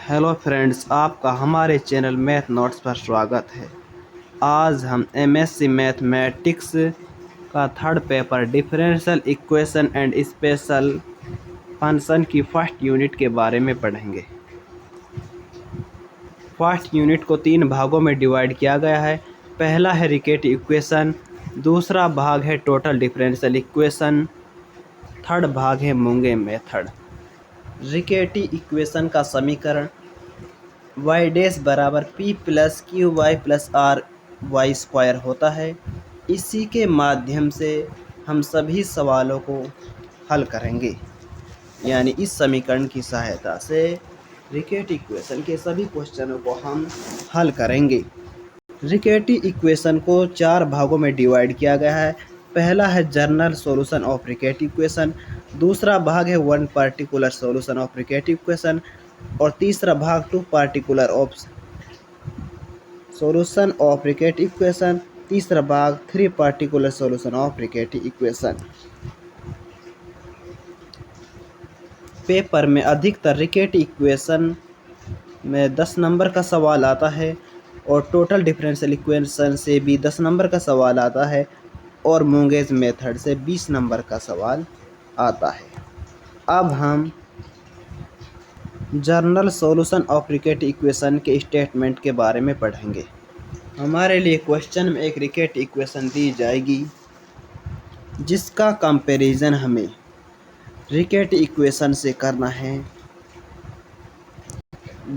Hello friends, आपका हमारे channel math notes पर स्वागत है। आज हम एमएससी मैथमेटिक्स का third paper differential equation and special function की फर्स्ट यूनिट के बारे में पढ़ेंगे। फर्स्ट यूनिट को 3 भागों में डिवाइड किया गया है। पहला है रिकेट इक्वेशन, दूसरा भाग है टोटल डिफरेंशियल इक्वेशन, थर्ड भाग है मूंगे मेथड। रिकेटी इक्वेशन का समीकरण वाई डैश बराबर p plus q y plus r y square होता है। इसी के माध्यम से हम सभी सवालों को हल करेंगे, यानी इस समीकरण की सहायता से रिकेट इक्वेशन के सभी क्वेश्चनों को हम हल करेंगे। रिकेटी इक्वेशन को 4 भागों में डिवाइड किया गया है। पहला है general solution of Riccati equation, दूसरा भाग है one particular solution of Riccati equation और तीसरा भाग two particular of solution of Riccati equation, तीसरा भाग three particular solution of Riccati equation. Paper में अधिकतर रिकेटी इक्वेशन में 10 नंबर का सवाल आता है और टोटल डिफरेंशियल इक्वेशन से भी 10 नंबर का सवाल आता है और मूंगेज मेथड से 20 नंबर का सवाल आता है। अब हम जनरल सॉल्यूशन ऑफ रिकेट इक्वेशन के स्टेटमेंट के बारे में पढ़ेंगे। हमारे लिए क्वेश्चन में एक रिकेट इक्वेशन दी जाएगी जिसका कंपैरिजन हमें रिकेट इक्वेशन से करना है।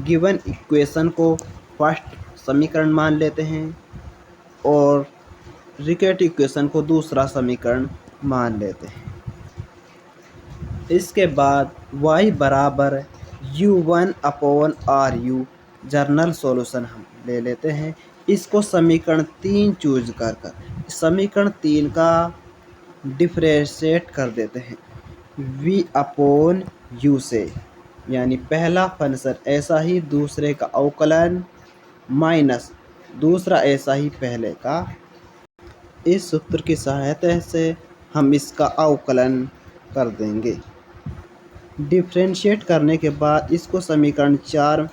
गिवन इक्वेशन को फर्स्ट समीकरण मान लेते हैं और रिकेट इक्वेशन को दूसरा समीकरण मान लेते हैं। इसके बाद y बराबर u1/RU जनरल सॉल्यूशन हम ले लेते हैं। इसको समीकरण 3 चूज कर समीकरण 3 का डिफरेंशिएट कर देते हैं v/u से, यानी पहला फंक्शन ऐसा ही दूसरे का अवकलन माइनस दूसरा ऐसा ही पहले का। इस सूत्र की सहायता से हम इसका अवकलन कर देंगे। डिफरेंशिएट करने के बाद इसको समीकरण 4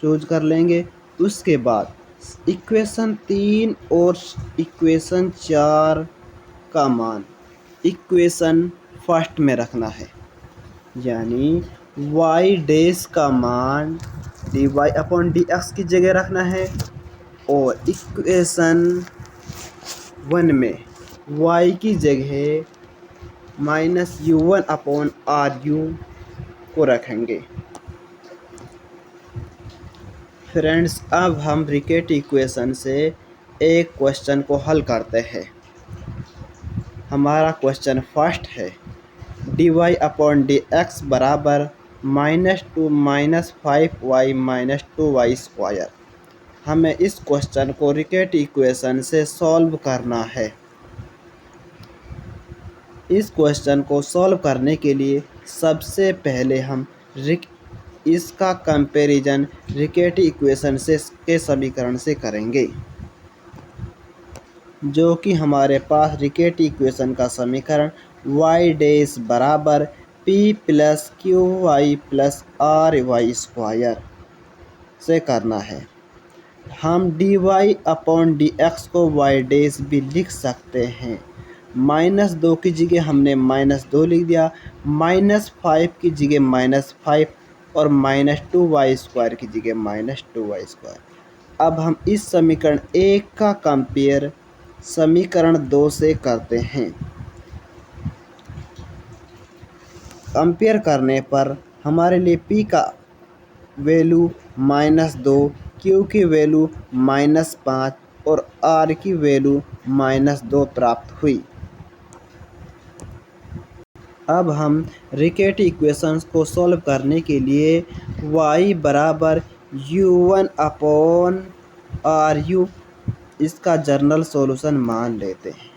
चूज कर लेंगे। उसके बाद इक्वेशन 3 और इक्वेशन 4 का मान इक्वेशन फर्स्ट में रखना है, यानी y डैश का मान dy/dx की जगह रखना है और इक्वेशन 1 में y की जगह -u1/RU को रखेंगे। फ्रेंड्स, अब हम रिकेट इक्वेशन से एक क्वेश्चन को हल करते हैं। हमारा क्वेश्चन फर्स्ट है dy/dx बराबर -2 -5y -2y स्क्वायर। हमें इस क्वेश्चन को रिकेट इक्वेशन से सॉल्व करना है। इस क्वेश्चन को सॉल्व करने के लिए सबसे पहले हम इसका कंपैरिजन रिकेट इक्वेशन से के समीकरण से करेंगे, जो कि हमारे पास रिकेट इक्वेशन का समीकरण y डैश बराबर p plus q y plus r y square से करना है। हम dy/dx को y डैश भी लिख सकते हैं। -2 की जगह हमने -2 लिख दिया, -5 की जगह -5 और -2y स्क्वायर की जगह -2y स्क्वायर। अब हम इस समीकरण 1 का कंपेयर समीकरण 2 से करते हैं। कंपेयर करने पर हमारे लिए p का वैल्यू -2, q की वैल्यू -5 और r की वैल्यू -2 प्राप्त हुई। अब हम रिकेट इक्वेशंस को सॉल्व करने के लिए y बराबर u1/RU इसका जनरल सॉल्यूशन मान लेते हैं।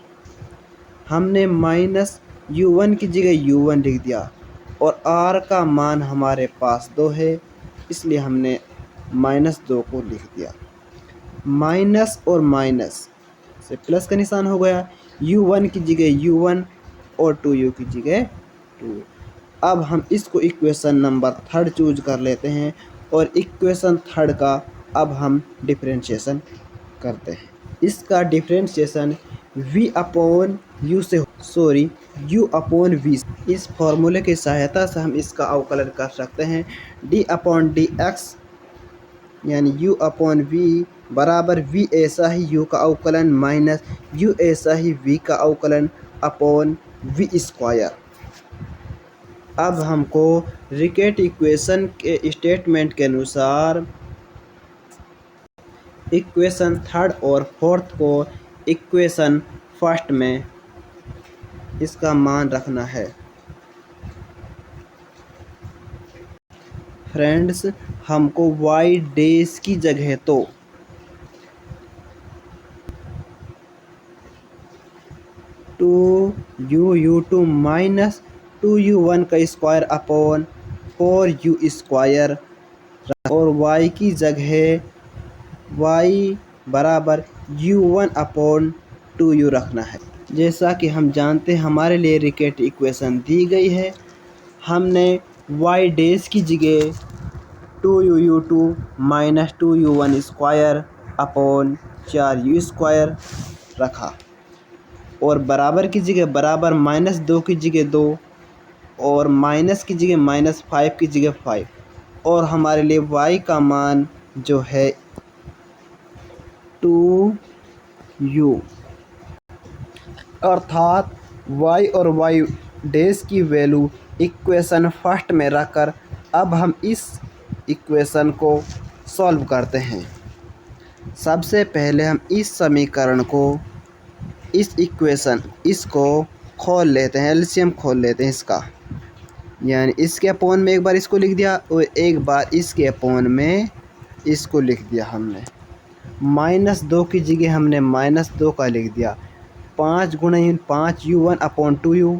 हमने -u1 की जगह u1 लिख दिया और r का मान हमारे पास 2 है, इसलिए हमने -2 को लिख दिया। माइनस और माइनस से प्लस का निशान हो गया। u1 की जगह u1 और 2u की जगह 2। अब हम इसको इक्वेशन नंबर थर्ड चूज कर लेते हैं और इक्वेशन थर्ड का अब हम डिफरेंशिएशन करते हैं। इसका डिफरेंशिएशन v अपॉन u से u अपॉन v। इस फॉर्मूले की सहायता से हम इसका अवकलन कर सकते हैं। d अपॉन डी एक्स यानी u अपॉन v बराबर v ऐसा ही u का अवकलन माइनस u ऐसा ही v का अवकलन अपॉन v स्क्वायर। अब हमको रिकेट इक्वेशन के स्टेटमेंट के अनुसार इक्वेशन थर्ड और फोर्थ को इक्वेशन फर्स्ट में इसका मान रखना है। फ्रेंड्स, हमको y डैश की जगह तो 2u माइनस 2u1 का स्क्वायर अपॉन 4u स्क्वायर और y की जगह y बराबर u1 अपॉन 2u रखना है। जैसा कि हम जानते हैं हमारे लिए रिकेट इक्वेशन दी गई है। हमने y डैश की जगह 2u2 minus 2u1 square upon 4u square रखा और बराबर की जगह बराबर -2 की जगह 2 और माइनस की जगह -5 की जगह 5 और हमारे लिए y का मान जो है 2u अर्थात y और y डैश की वैल्यू इक्वेशन फर्स्ट में रखकर अब हम इस इक्वेशन को सॉल्व करते हैं। सबसे पहले हम इस समीकरण को इसको खोल लेते हैं, एलसीएम खोल लेते हैं इसका। यानी इसके अपॉन में एक बार इसको लिख दिया और एक बार इसके अपॉन में इसको लिख दिया हमने। -2 की जगह हमने -2 का लिख दिया। 5 गुणा 5 u1 अपॉन 2u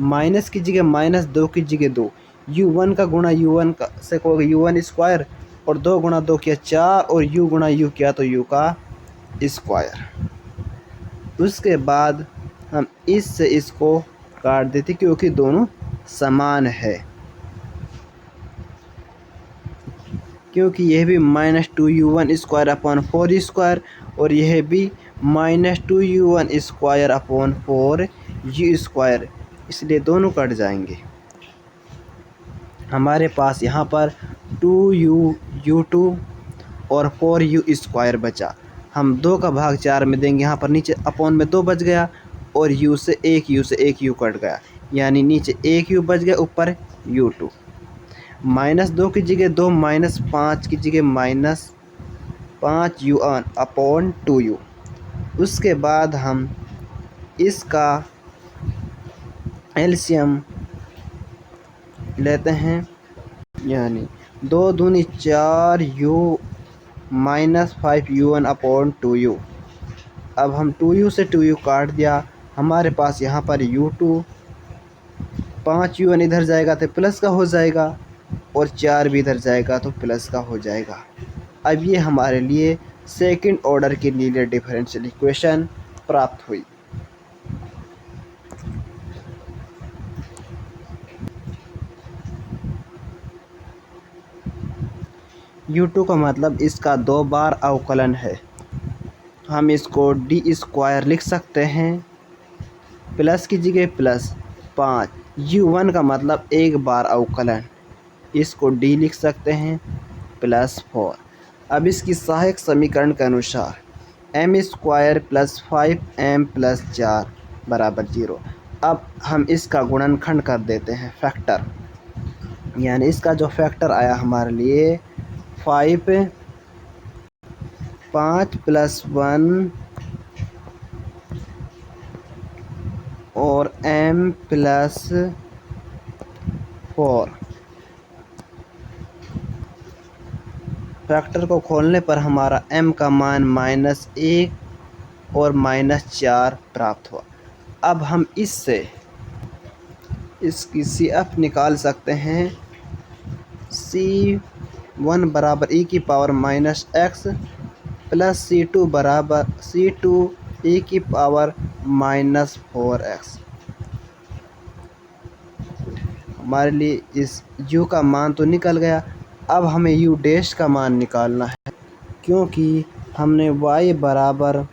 माइनस की जगह -2 की जगह 2 u1 का गुणा u1 का से को u1 स्क्वायर और 2 गुणा 2 किया 4 और u गुणा u किया तो u का स्क्वायर। उसके बाद हम इससे इसको काट देते क्योंकि दोनों समान है, क्योंकि यह भी -2u1 स्क्वायर अपॉन 4 स्क्वायर और यह भी -2u1 square upon 4u square, इसलिए दोनों कट जाएंगे। हमारे पास यहाँ पर 2u2 और 4u स्क्वायर बचा। हम 2 का भाग 4 में देंगे, यहाँ पर नीचे अपॉन में 2 बच गया और u से एक u कट गया, यानी नीचे 1u बच गया, ऊपर u2। -2 की जगह 2 -5 की जगह -5u अपॉन 2u। उसके बाद हम इसका एलसीएम लेते हैं, यानी 2 दूनी 4u -5u1 अपॉन 2u। अब हम 2u से 2u काट दिया, हमारे पास यहाँ पर u2 5u1 इधर जाएगा तो प्लस का हो जाएगा और 4 भी इधर जाएगा तो प्लस का हो जाएगा। अब ये हमारे लिए सेकंड ऑर्डर की लीनियर डिफरेंशियल इक्वेशन प्राप्त हुई। u2 का मतलब इसका 2 बार अवकलन है। हम इसको डी स्क्वायर लिख सकते हैं, प्लस की जगह +5। u1 का मतलब एक बार अवकलन, इसको d लिख सकते हैं +4। अब इसकी सहायक समीकरण के अनुसार m² + 5m + 4 बराबर 0। अब हम इसका गुणनखंड कर देते हैं, फैक्टर, यानी इसका जो फैक्टर आया हमारे लिए 5 + 1 और m + 4। फैक्टर को खोलने पर हमारा m का मान -1 और -4 प्राप्त हुआ। अब हम इससे इसकी CF निकाल सकते हैं। C1 बराबर e⁻⁻x + C2 बराबर C2 e⁻⁻4x। हमारे लिए इस u का मान तो निकल गया। अब हमें u डैश का मान निकालना है, क्योंकि हमने y बराबर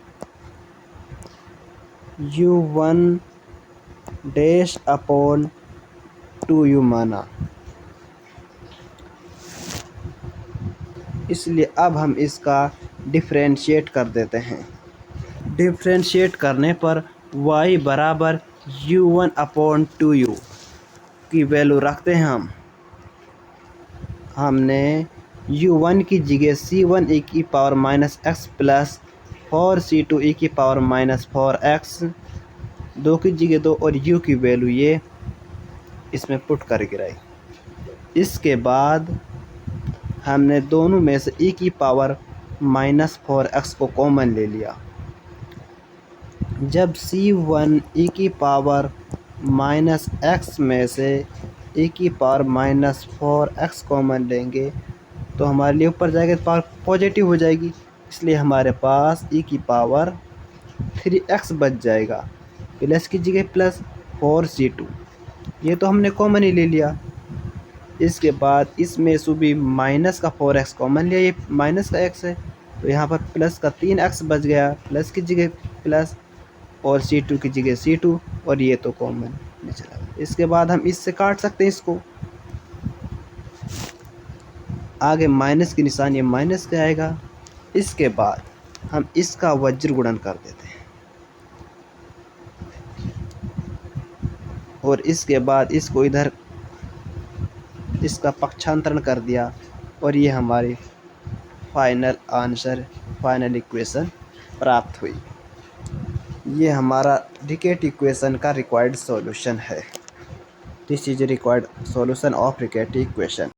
u1 डैश अपॉन 2u माना, इसलिए अब हम इसका डिफरेंशिएट कर देते हैं। डिफरेंशिएट करने पर y बराबर u1 अपॉन 2u की वैल्यू रखते हैं हमने u1 की जगह c1 e की power minus x plus 4c2 e की पावर माइनस 4x, 2 की जगह 2 और u की वैल्यू ये इसमें पुट कर गिराई। इसके बाद हमने दोनों में से e की पावर माइनस 4x को कॉमन ले लिया। जब c1 e की पावर माइनस x में से e की पावर माइनस 4x कॉमन लेंगे तो हमारे लिए ऊपर जाएगा तो पावर पॉजिटिव हो जाएगी, इसलिए हमारे पास e की पावर 3x बच जाएगा। प्लस की जगह प्लस 4c2, ये तो हमने कॉमन ही ले लिया। इसके बाद इसमें से भी माइनस का 4x कॉमन लिया, ये माइनस का x है तो यहाँ पर प्लस का 3x बच गया, प्लस की जगह प्लस और c2 की जगह c2 और ये तो कॉमन नहीं चला। इसके बाद हम इससे काट सकते हैं इसको, आगे माइनस की निशान ये माइनस का आएगा। इसके बाद हम इसका वज्र गुणन कर देते हैं और इसके बाद इसको इधर इसका पक्षांतरण कर दिया और ये हमारी फाइनल आंसर, फाइनल इक्वेशन प्राप्त हुई। ये हमारा रिकेट इक्वेशन का रिक्वायर्ड सॉल्यूशन है। This is required solution of रिकेट equation.